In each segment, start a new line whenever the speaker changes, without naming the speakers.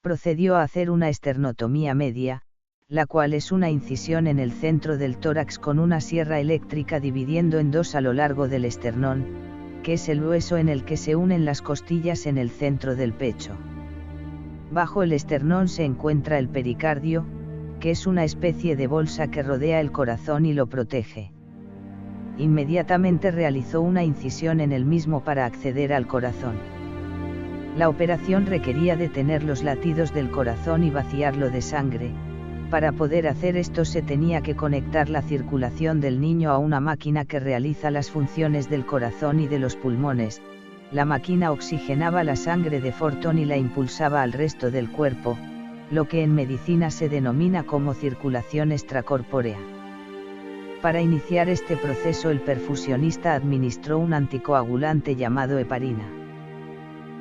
procedió a hacer una esternotomía media, la cual es una incisión en el centro del tórax con una sierra eléctrica dividiendo en dos a lo largo del esternón, que es el hueso en el que se unen las costillas en el centro del pecho. Bajo el esternón se encuentra el pericardio, que es una especie de bolsa que rodea el corazón y lo protege. Inmediatamente realizó una incisión en el mismo para acceder al corazón. La operación requería detener los latidos del corazón y vaciarlo de sangre. Para poder hacer esto se tenía que conectar la circulación del niño a una máquina que realiza las funciones del corazón y de los pulmones. La máquina oxigenaba la sangre de Forton y la impulsaba al resto del cuerpo, lo que en medicina se denomina como circulación extracorpórea. Para iniciar este proceso el perfusionista administró un anticoagulante llamado heparina.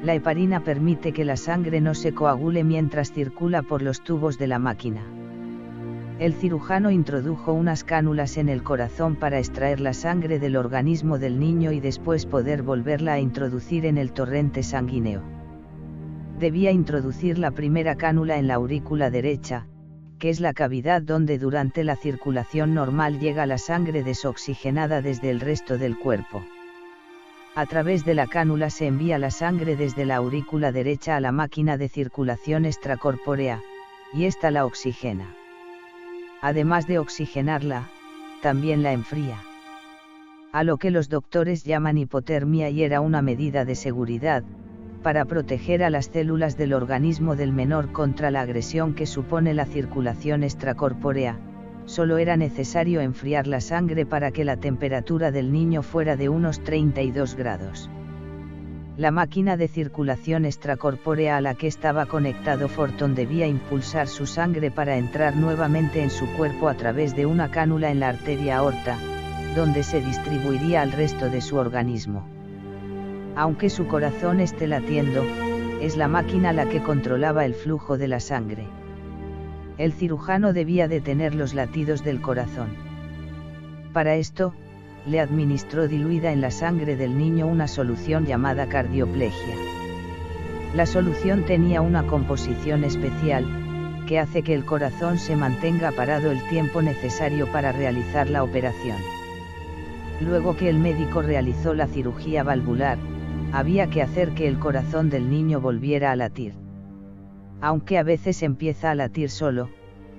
La heparina permite que la sangre no se coagule mientras circula por los tubos de la máquina. El cirujano introdujo unas cánulas en el corazón para extraer la sangre del organismo del niño y después poder volverla a introducir en el torrente sanguíneo. Debía introducir la primera cánula en la aurícula derecha, que es la cavidad donde durante la circulación normal llega la sangre desoxigenada desde el resto del cuerpo. A través de la cánula se envía la sangre desde la aurícula derecha a la máquina de circulación extracorpórea, y ésta la oxigena. Además de oxigenarla, también la enfría. A lo que los doctores llaman hipotermia y era una medida de seguridad, para proteger a las células del organismo del menor contra la agresión que supone la circulación extracorpórea. Solo era necesario enfriar la sangre para que la temperatura del niño fuera de unos 32 grados. La máquina de circulación extracorpórea a la que estaba conectado Forton debía impulsar su sangre para entrar nuevamente en su cuerpo a través de una cánula en la arteria aorta, donde se distribuiría al resto de su organismo. Aunque su corazón esté latiendo, es la máquina la que controlaba el flujo de la sangre. El cirujano debía detener los latidos del corazón. Para esto, le administró diluida en la sangre del niño una solución llamada cardioplegia. La solución tenía una composición especial, que hace que el corazón se mantenga parado el tiempo necesario para realizar la operación. Luego que el médico realizó la cirugía valvular, había que hacer que el corazón del niño volviera a latir. Aunque a veces empieza a latir solo,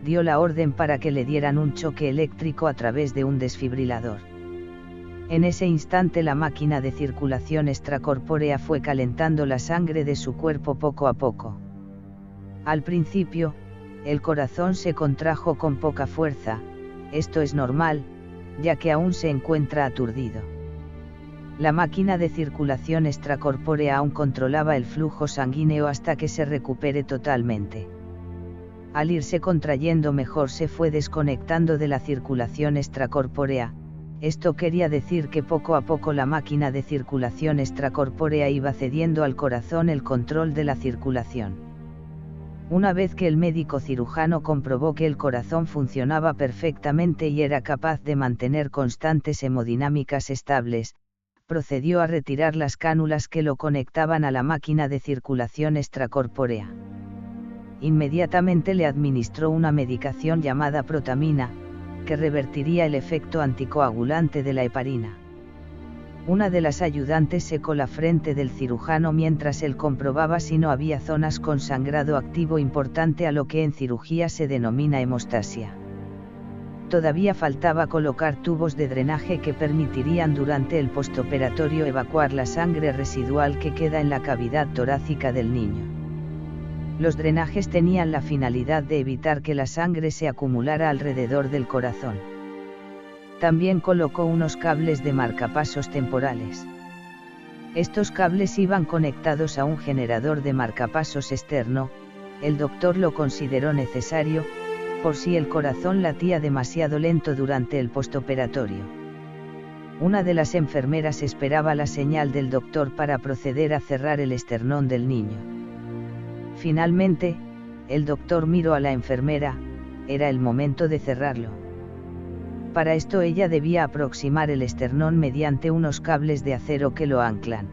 dio la orden para que le dieran un choque eléctrico a través de un desfibrilador. En ese instante la máquina de circulación extracorpórea fue calentando la sangre de su cuerpo poco a poco. Al principio, el corazón se contrajo con poca fuerza, esto es normal, ya que aún se encuentra aturdido. La máquina de circulación extracorpórea aún controlaba el flujo sanguíneo hasta que se recupere totalmente. Al irse contrayendo mejor se fue desconectando de la circulación extracorpórea. Esto quería decir que poco a poco la máquina de circulación extracorpórea iba cediendo al corazón el control de la circulación. Una vez que el médico cirujano comprobó que el corazón funcionaba perfectamente y era capaz de mantener constantes hemodinámicas estables, procedió a retirar las cánulas que lo conectaban a la máquina de circulación extracorpórea. Inmediatamente le administró una medicación llamada protamina, que revertiría el efecto anticoagulante de la heparina. Una de las ayudantes secó la frente del cirujano mientras él comprobaba si no había zonas con sangrado activo importante, a lo que en cirugía se denomina hemostasia. Todavía faltaba colocar tubos de drenaje que permitirían durante el postoperatorio evacuar la sangre residual que queda en la cavidad torácica del niño. Los drenajes tenían la finalidad de evitar que la sangre se acumulara alrededor del corazón. También colocó unos cables de marcapasos temporales. Estos cables iban conectados a un generador de marcapasos externo. El doctor lo consideró necesario, por si el corazón latía demasiado lento durante el postoperatorio. Una de las enfermeras esperaba la señal del doctor para proceder a cerrar el esternón del niño. Finalmente, el doctor miró a la enfermera, era el momento de cerrarlo. Para esto ella debía aproximar el esternón mediante unos cables de acero que lo anclan.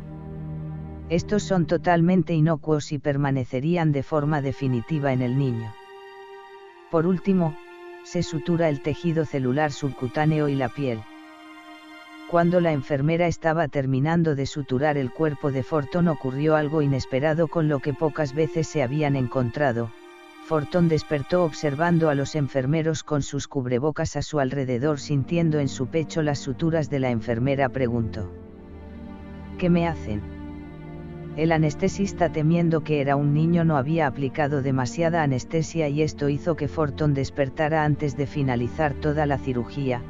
Estos son totalmente inocuos y permanecerían de forma definitiva en el niño. Por último, se sutura el tejido celular subcutáneo y la piel. Cuando la enfermera estaba terminando de suturar el cuerpo de Forton ocurrió algo inesperado con lo que pocas veces se habían encontrado. Forton despertó observando a los enfermeros con sus cubrebocas a su alrededor, sintiendo en su pecho las suturas de la enfermera. Preguntó: ¿qué me hacen? El anestesista, temiendo que era un niño, no había aplicado demasiada anestesia y esto hizo que Forton despertara antes de finalizar toda la cirugía.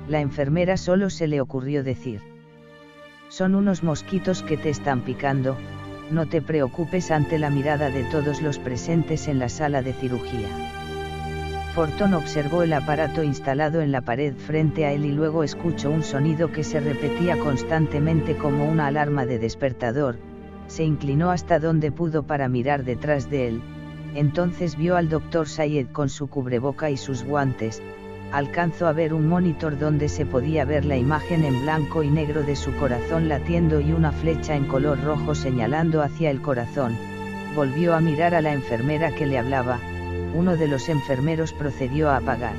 La enfermera solo se le ocurrió decir: son unos mosquitos que te están picando, no te preocupes, ante la mirada de todos los presentes en la sala de cirugía. Forton observó el aparato instalado en la pared frente a él y luego escuchó un sonido que se repetía constantemente como una alarma de despertador. Se inclinó hasta donde pudo para mirar detrás de él, entonces vio al Dr. Sayed con su cubreboca y sus guantes. Alcanzó a ver un monitor donde se podía ver la imagen en blanco y negro de su corazón latiendo y una flecha en color rojo señalando hacia el corazón. Volvió a mirar a la enfermera que le hablaba. Uno de los enfermeros procedió a apagar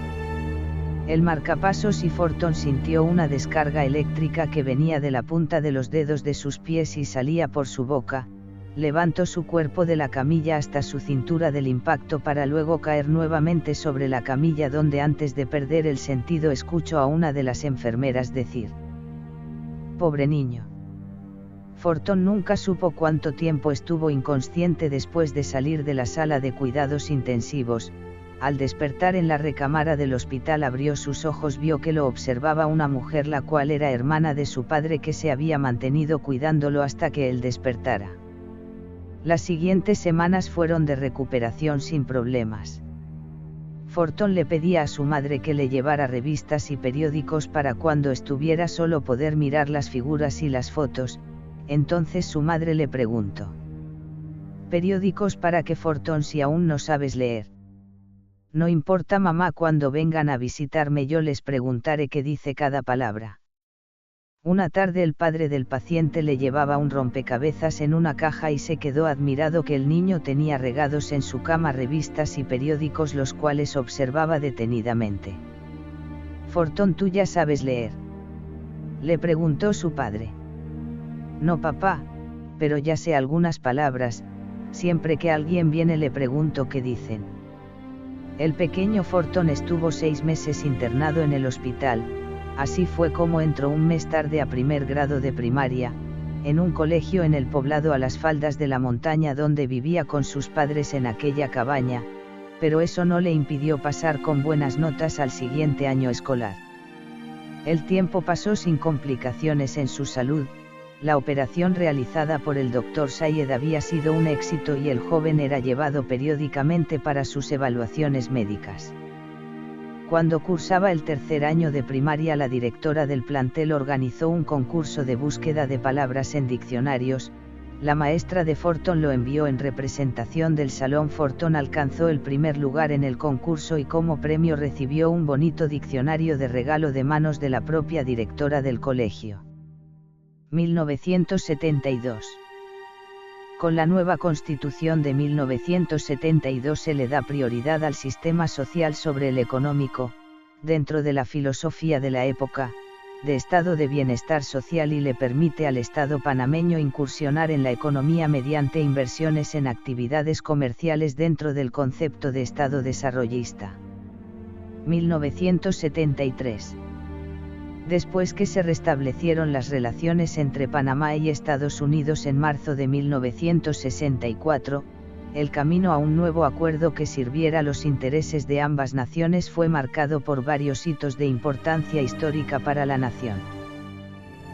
el marcapasos y Forton sintió una descarga eléctrica que venía de la punta de los dedos de sus pies y salía por su boca. Levantó su cuerpo de la camilla hasta su cintura del impacto para luego caer nuevamente sobre la camilla, donde antes de perder el sentido escuchó a una de las enfermeras decir: pobre niño. Forton nunca supo cuánto tiempo estuvo inconsciente después de salir de la sala de cuidados intensivos. Al despertar en la recámara del hospital abrió sus ojos, vio que lo observaba una mujer, la cual era hermana de su padre, que se había mantenido cuidándolo hasta que él despertara. Las siguientes semanas fueron de recuperación sin problemas. Forton le pedía a su madre que le llevara revistas y periódicos para cuando estuviera solo poder mirar las figuras y las fotos. Entonces su madre le preguntó: ¿periódicos para qué, Forton, si aún no sabes leer? No importa, mamá, cuando vengan a visitarme yo les preguntaré qué dice cada palabra. Una tarde el padre del paciente le llevaba un rompecabezas en una caja y se quedó admirado que el niño tenía regados en su cama revistas y periódicos, los cuales observaba detenidamente. Forton, ¿tú ya sabes leer?, le preguntó su padre. No, papá, pero ya sé algunas palabras. Siempre que alguien viene le pregunto qué dicen. El pequeño Forton estuvo 6 meses internado en el hospital. Así fue como entró un mes tarde a primer grado de primaria, en un colegio en el poblado a las faldas de la montaña donde vivía con sus padres en aquella cabaña, pero eso no le impidió pasar con buenas notas al siguiente año escolar. El tiempo pasó sin complicaciones en su salud. La operación realizada por el Dr. Sayed había sido un éxito y el joven era llevado periódicamente para sus evaluaciones médicas. Cuando cursaba el 3er año de primaria, la directora del plantel organizó un concurso de búsqueda de palabras en diccionarios. La maestra de Forton lo envió en representación del salón. Forton alcanzó el primer lugar en el concurso y como premio recibió un bonito diccionario de regalo de manos de la propia directora del colegio. 1972. Con la nueva Constitución de 1972 se le da prioridad al sistema social sobre el económico, dentro de la filosofía de la época, de estado de bienestar social, y le permite al Estado panameño incursionar en la economía mediante inversiones en actividades comerciales dentro del concepto de Estado desarrollista. 1973. Después que se restablecieron las relaciones entre Panamá y Estados Unidos en marzo de 1964, el camino a un nuevo acuerdo que sirviera los intereses de ambas naciones fue marcado por varios hitos de importancia histórica para la nación.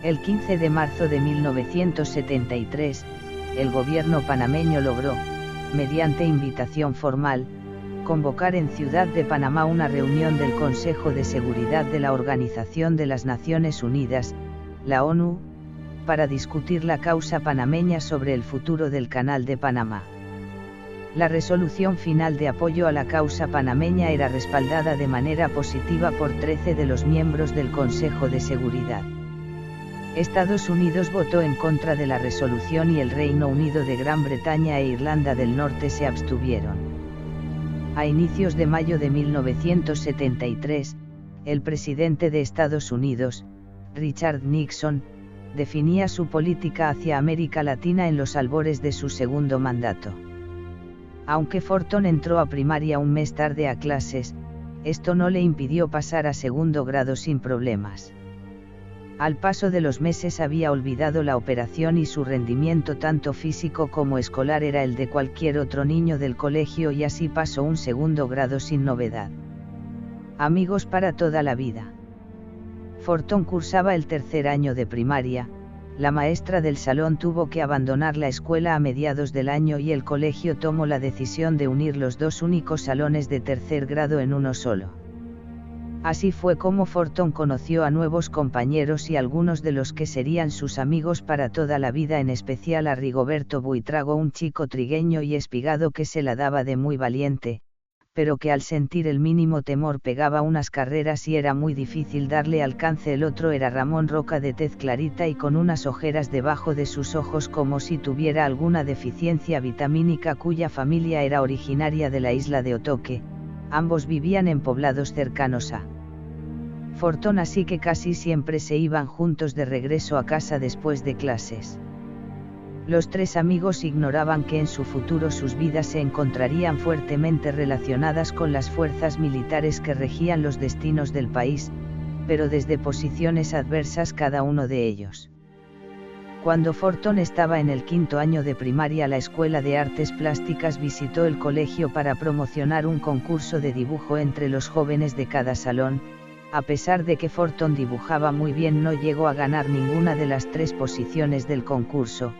El 15 de marzo de 1973, el gobierno panameño logró, mediante invitación formal, convocar en Ciudad de Panamá una reunión del Consejo de Seguridad de la Organización de las Naciones Unidas, la ONU, para discutir la causa panameña sobre el futuro del Canal de Panamá. La resolución final de apoyo a la causa panameña era respaldada de manera positiva por 13 de los miembros del Consejo de Seguridad. Estados Unidos votó en contra de la resolución y el Reino Unido de Gran Bretaña e Irlanda del Norte se abstuvieron. A inicios de mayo de 1973, el presidente de Estados Unidos, Richard Nixon, definía su política hacia América Latina en los albores de su segundo mandato. Aunque Forton entró a primaria un mes tarde a clases, esto no le impidió pasar a segundo grado sin problemas. Al paso de los meses había olvidado la operación y su rendimiento tanto físico como escolar era el de cualquier otro niño del colegio y así pasó un segundo grado sin novedad. Amigos para toda la vida. Forton cursaba el tercer año de primaria, la maestra del salón tuvo que abandonar la escuela a mediados del año y el colegio tomó la decisión de unir los dos únicos salones de tercer grado en uno solo. Así fue como Forton conoció a nuevos compañeros y algunos de los que serían sus amigos para toda la vida, en especial a Rigoberto Buitrago, un chico trigueño y espigado que se la daba de muy valiente, pero que al sentir el mínimo temor pegaba unas carreras y era muy difícil darle alcance. El otro era Ramón Roca, de tez clarita y con unas ojeras debajo de sus ojos como si tuviera alguna deficiencia vitamínica, cuya familia era originaria de la isla de Otoque. Ambos vivían en poblados cercanos a Forton, así que casi siempre se iban juntos de regreso a casa después de clases. Los tres amigos ignoraban que en su futuro sus vidas se encontrarían fuertemente relacionadas con las fuerzas militares que regían los destinos del país, pero desde posiciones adversas cada uno de ellos. Cuando Forton estaba en el quinto año de primaria, la Escuela de Artes Plásticas visitó el colegio para promocionar un concurso de dibujo entre los jóvenes de cada salón. A pesar de que Forton dibujaba muy bien, no llegó a ganar ninguna de las 3 posiciones del concurso,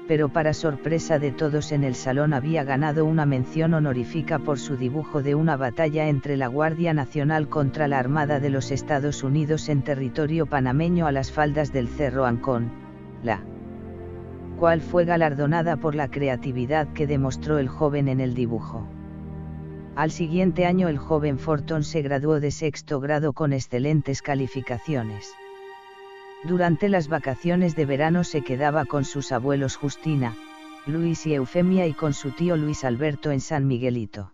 pero para sorpresa de todos en el salón había ganado una mención honorífica por su dibujo de una batalla entre la Guardia Nacional contra la Armada de los Estados Unidos en territorio panameño a las faldas del Cerro Ancón, la cual fue galardonada por la creatividad que demostró el joven en el dibujo. Al siguiente año el joven Forton se graduó de sexto grado con excelentes calificaciones. Durante las vacaciones de verano se quedaba con sus abuelos Justina, Luis y Eufemia y con su tío Luis Alberto en San Miguelito.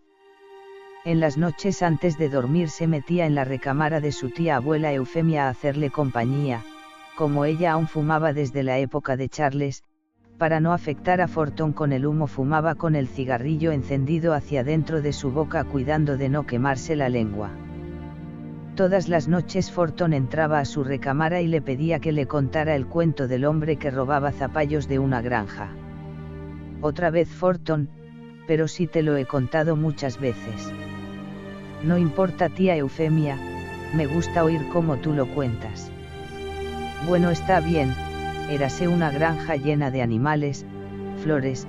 En las noches antes de dormir se metía en la recámara de su tía abuela Eufemia a hacerle compañía, como ella aún fumaba desde la época de Charles. Para no afectar a Forton con el humo, fumaba con el cigarrillo encendido hacia dentro de su boca, cuidando de no quemarse la lengua. Todas las noches Forton entraba a su recámara y le pedía que le contara el cuento del hombre que robaba zapallos de una granja. Otra vez Forton: pero sí te lo he contado muchas veces. No importa, tía Eufemia, me gusta oír cómo tú lo cuentas. Bueno, está bien. Érase una granja llena de animales, flores,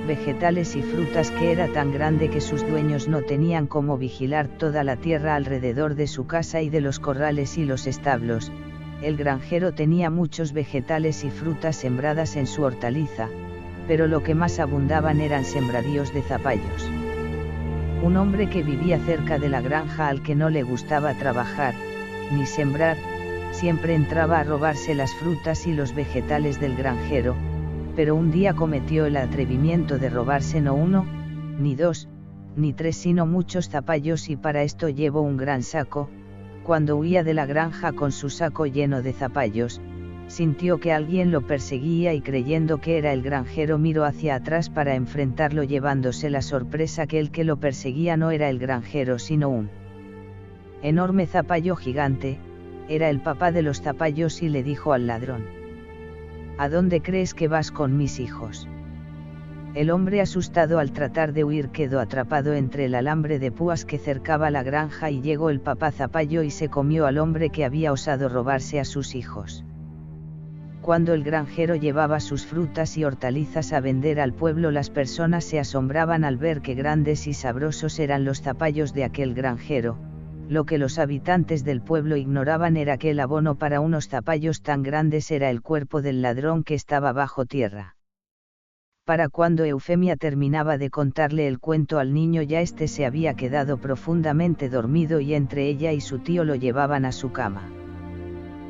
vegetales y frutas que era tan grande que sus dueños no tenían cómo vigilar toda la tierra alrededor de su casa y de los corrales y los establos. El granjero tenía muchos vegetales y frutas sembradas en su hortaliza, pero lo que más abundaban eran sembradíos de zapallos. Un hombre que vivía cerca de la granja, al que no le gustaba trabajar, ni sembrar, siempre entraba a robarse las frutas y los vegetales del granjero, pero un día cometió el atrevimiento de robarse no 1, ni 2, ni 3, sino muchos zapallos, y para esto llevó un gran saco. Cuando huía de la granja con su saco lleno de zapallos, sintió que alguien lo perseguía y, creyendo que era el granjero, miró hacia atrás para enfrentarlo, llevándose la sorpresa que el que lo perseguía no era el granjero sino un enorme zapallo gigante. Era el papá de los zapallos y le dijo al ladrón: ¿A dónde crees que vas con mis hijos? El hombre, asustado al tratar de huir, quedó atrapado entre el alambre de púas que cercaba la granja, y llegó el papá zapallo y se comió al hombre que había osado robarse a sus hijos. Cuando el granjero llevaba sus frutas y hortalizas a vender al pueblo, las personas se asombraban al ver qué grandes y sabrosos eran los zapallos de aquel granjero. Lo que los habitantes del pueblo ignoraban era que el abono para unos zapallos tan grandes era el cuerpo del ladrón que estaba bajo tierra. Para cuando Eufemia terminaba de contarle el cuento al niño, ya éste se había quedado profundamente dormido y entre ella y su tío lo llevaban a su cama.